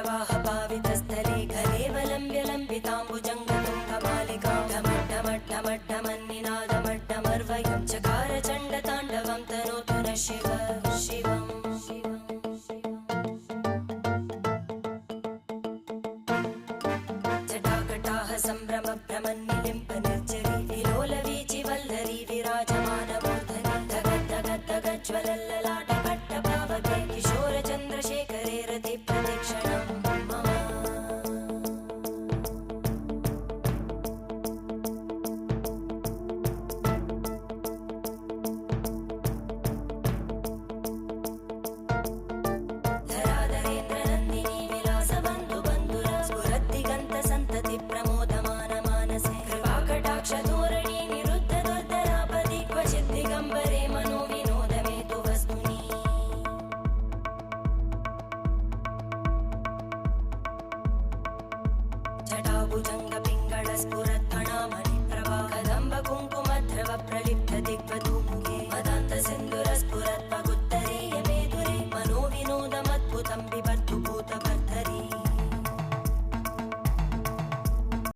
जटाटवीगलज्जलप्रवाहपावितस्थले खलेवलम्ब्य लम्बिताम्बुजङ्गतुङ्गमालिकां ढमड्ढमड्ढमड्ढमन्निनादमड्ढमर्वयं चकार चण्डताण्डवं तनोतु नः शिव शिवम् जटाकटाः सम्भ्रमभ्रमन्निलिम्प निर्जरी विलोलवीचि वल्लरी विराजमानमूर्धनि धगद्धगद्धगज्ज्वलल्ललाटकट्टपावके किशोरचन्द्रशेखरे रतिप्रतिक्षणं मम धराधरेन्द्रनन्दिनी विलासबन्धुबन्धुरा स्फुरद्दिगन्तसन्तति प्रमोदमानमानसे कृपाकटाक्षधोरणी निरुद्धदुर्धरापदि क्वचिद्दिगम्बरे मनोविनोदमेतु वस्तुनि जटाभुजङ्गपिङ्गळस्फुर